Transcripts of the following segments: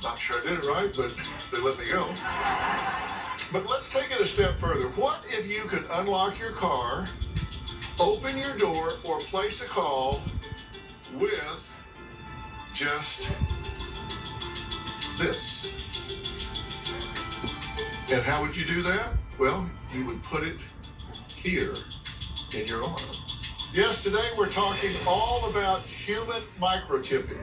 Not sure I did it right, but they let me go. But let's take it a step further. What if you could unlock your car, open your door, or place a call with just this? And how would you do that? Well, you would put it here in your arm. Yes, today we're talking all about human microchipping.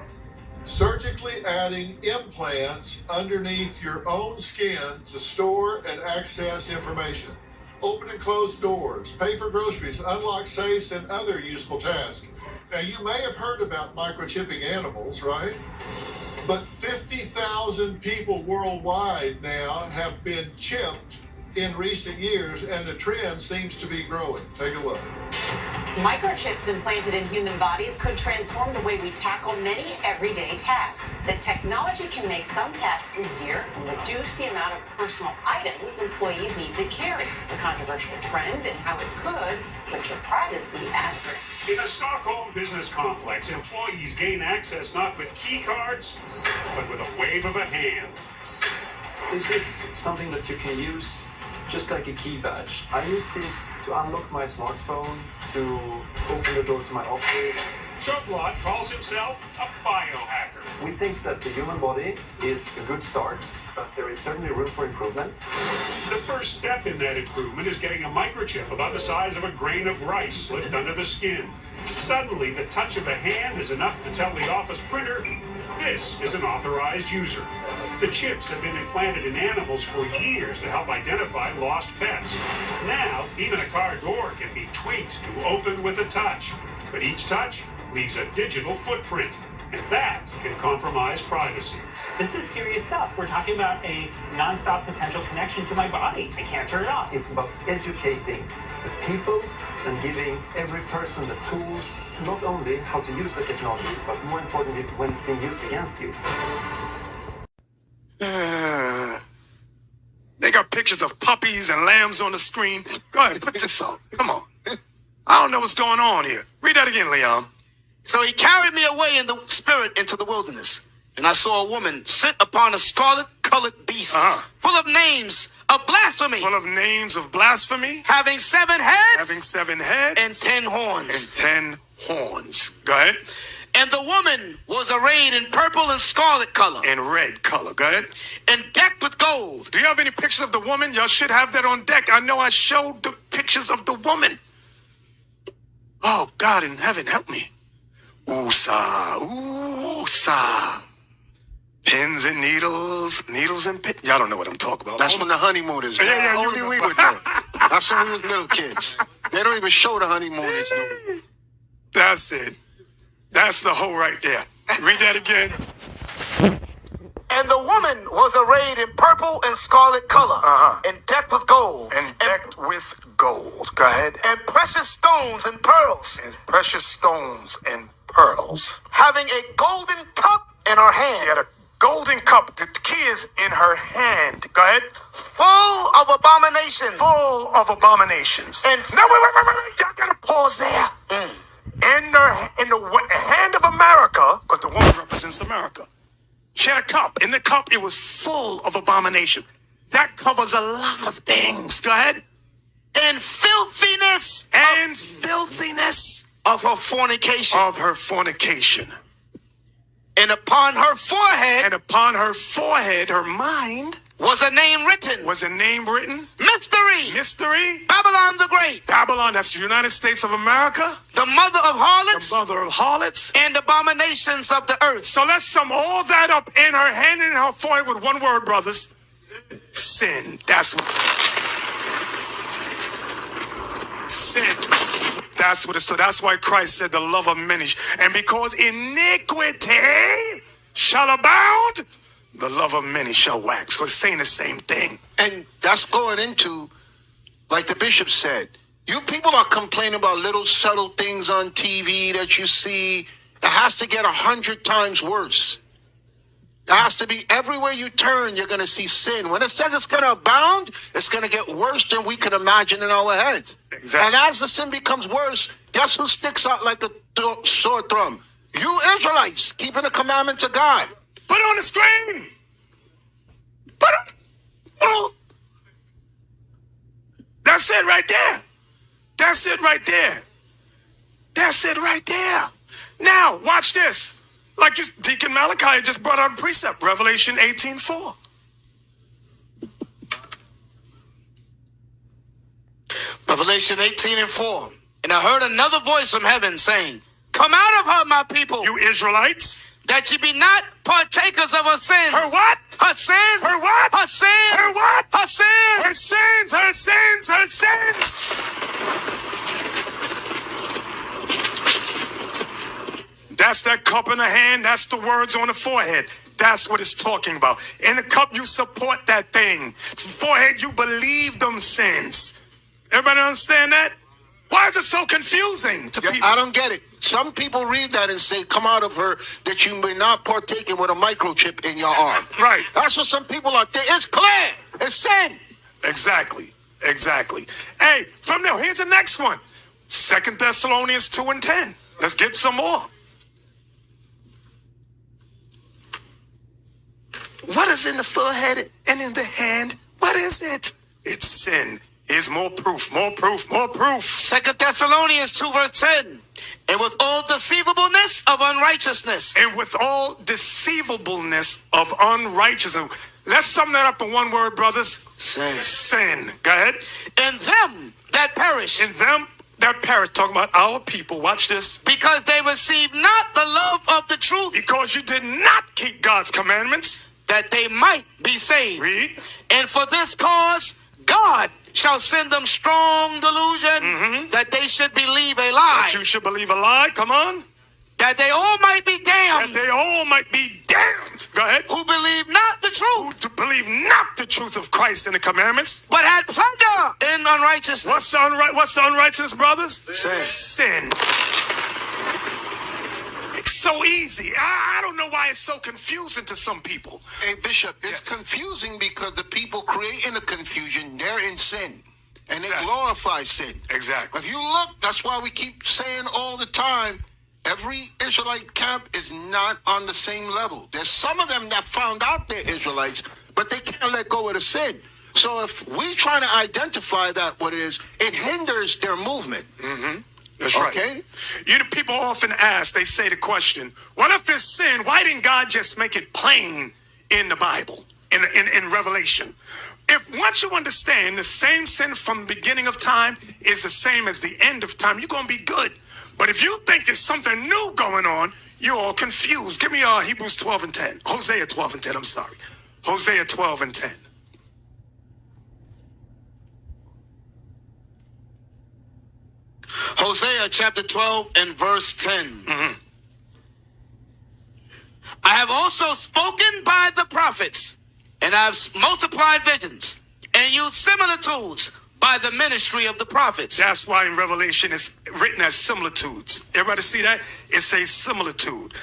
Surgically adding implants underneath your own skin to store and access information. Open and close doors, pay for groceries, unlock safes, and other useful tasks. Now, you may have heard about microchipping animals, right? But 50,000 people worldwide now have been chipped in recent years, and the trend seems to be growing. Take a look. Microchips implanted in human bodies could transform the way we tackle many everyday tasks. The technology can make some tasks easier and reduce the amount of personal items employees need to carry. A controversial trend and how it could put your privacy at risk. In a Stockholm business complex, employees gain access not with key cards, but with a wave of a hand. This is something that you can use just like a key badge. I use this to unlock my smartphone, to open the door to my office. Chocolat calls himself a biohacker. We think that the human body is a good start, but there is certainly room for improvement. The first step in that improvement is getting a microchip about the size of a grain of rice slipped under the skin. Suddenly, the touch of a hand is enough to tell the office printer, this is an authorized user. The chips have been implanted in animals for years to help identify lost pets. Now, even a car door can be tweaked to open with a touch. But each touch leaves a digital footprint, and that can compromise privacy. This is serious stuff. We're talking about a non-stop potential connection to my body. I can't turn it off. It's about educating the people and giving every person the tools, not only how to use the technology, but more importantly, when it's being used against you. They got pictures of puppies and lambs on the screen. Go ahead, put this up. Come on. I don't know what's going on here. Read that again, Leon. So he carried me away in the spirit into the wilderness. And I saw a woman sit upon a scarlet-colored beast, full of names of blasphemy. Full of names of blasphemy. Having 7 heads. Having 7 heads. And 10 horns. And 10 horns. Go ahead. And the woman was arrayed in purple and scarlet color. And red color. Go ahead. And decked with gold. Do you have any pictures of the woman? Y'all should have that on deck. I know I showed the pictures of the woman. Oh, God in heaven, help me. Ooh-sa. Ooh-sa. Pins and needles. Needles and pins. Y'all don't know what I'm talking about. That's when the honeymoon is. Yeah, only we would know. That's when we was little kids. They don't even show the honeymooners. That's it. That's the hoe right there. Read that again. And the woman was arrayed in purple and scarlet color. And decked with gold. And decked with gold. Go ahead. And precious stones and pearls. And precious stones and pearls. Having a golden cup in her hand. She had a golden cup. The key is in her hand. Go ahead. Full of abominations. Full of abominations. And no, wait. Y'all gotta pause there. In the hand of America, because the woman represents America. She had a cup. In the cup, it was full of abomination. That covers a lot of things. Go ahead. And filthiness. And filthiness. Of her fornication. Of her fornication. And upon her forehead. And upon her forehead, her mind. Was a name written. Was a name written. Mystery. Mystery. Babylon the Great. Babylon, that's the United States of America. The mother of harlots. The mother of harlots. And abominations of the earth. So let's sum all that up in her hand and in her forehead with one word, brothers. Sin. That's what. Sin. That's what it's. That's why Christ said the love of many. And because iniquity shall abound, the love of many shall wax. Because it's saying the same thing. And that's going into, like the bishop said, you people are complaining about little subtle things on TV that you see. It has to get 100 times worse. It has to be everywhere you turn, you're going to see sin. When it says it's going to abound, it's going to get worse than we can imagine in our heads. Exactly. And as the sin becomes worse, guess who sticks out like a sore thumb? You Israelites, keeping the commandments of God. Put on the screen. That's it right there. That's it right there. That's it right there. Now, watch this. Like Deacon Malachi just brought out a precept, Revelation 18:4. Revelation 18:4. And I heard another voice from heaven saying, come out of her, my people, You Israelites. that ye be not partakers of her sins. Her what? Her sins. Her what? Her sins. Her what? Her sins. Her sins, her sins, her sins. That's that cup in the hand. That's the words on the forehead. That's what it's talking about. In the cup, you support that thing. Forehead, you believe them sins. Everybody understand that? Why is it so confusing to people? I don't get it. Some people read that and say, come out of her that you may not partake in with a microchip in your arm. Right. That's what some people are thinking. It's clear. It's sin. Exactly. Exactly. Hey, from there, here's the next one. 2 Thessalonians 2:10. Let's get some more. What is in the forehead and in the hand? What is it? It's sin. Here's more proof, more proof, more proof. 2 Thessalonians 2 verse 10. And with all deceivableness of unrighteousness. And with all deceivableness of unrighteousness. Let's sum that up in one word, brothers. Sin. Sin. Go ahead. And them that perish. And them that perish. Talking about our people. Watch this. Because they receive not the love of the truth. Because you did not keep God's commandments. That they might be saved. Read. And for this cause, God shall send them strong delusion that they should believe a lie. That you should believe a lie. Come on. That they all might be damned. That they all might be damned. Go ahead. Who believe not the truth. Who believe not the truth of Christ and the commandments. But had pleasure in unrighteousness. What's the unrighteousness, brothers? Sin. Sin. It's so easy. I don't know why it's so confusing to some people. Hey, Bishop, it's confusing because the people creating the confusion, they're in sin. And they glorify sin. Exactly. If you look, that's why we keep saying all the time, every Israelite camp is not on the same level. There's some of them that found out they're Israelites, but they can't let go of the sin. So if we try to identify that what it is, it hinders their movement. That's right. Okay? You know, people often ask, they say the question, what if it's sin? Why didn't God just make it plain in the Bible, in Revelation? If once you understand the same sin from the beginning of time is the same as the end of time, you're going to be good. But if you think there's something new going on, you're all confused. Give me Hebrews 12:10. Hosea 12:10, I'm sorry. Hosea 12:10. Hosea chapter 12 and verse 10. I have also spoken by the prophets, and I have multiplied visions, and used similitudes by the ministry of the prophets. That's why in Revelation it's written as similitudes. Everybody see that? It says similitude.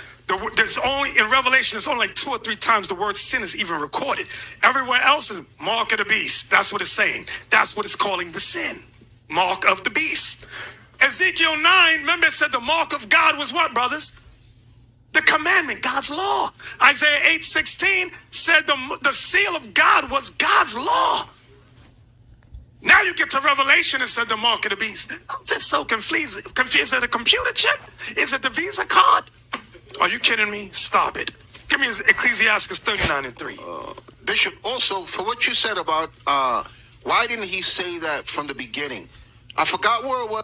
There's only in Revelation, there's only like 2 or 3 times the word sin is even recorded. Everywhere else is mark of the beast. That's what it's saying. That's what it's calling the sin. Mark of the beast. Ezekiel 9, remember it said the mark of God was what, brothers? The commandment, God's law. Isaiah 8:16 said the seal of God was God's law. Now you get to Revelation and said the mark of the beast. I'm just so confused. Is it a computer chip? Is it the Visa card? Are you kidding me? Stop it. Give me Ecclesiastes 39:3. Bishop, also, for what you said about why didn't he say that from the beginning? I forgot where it was.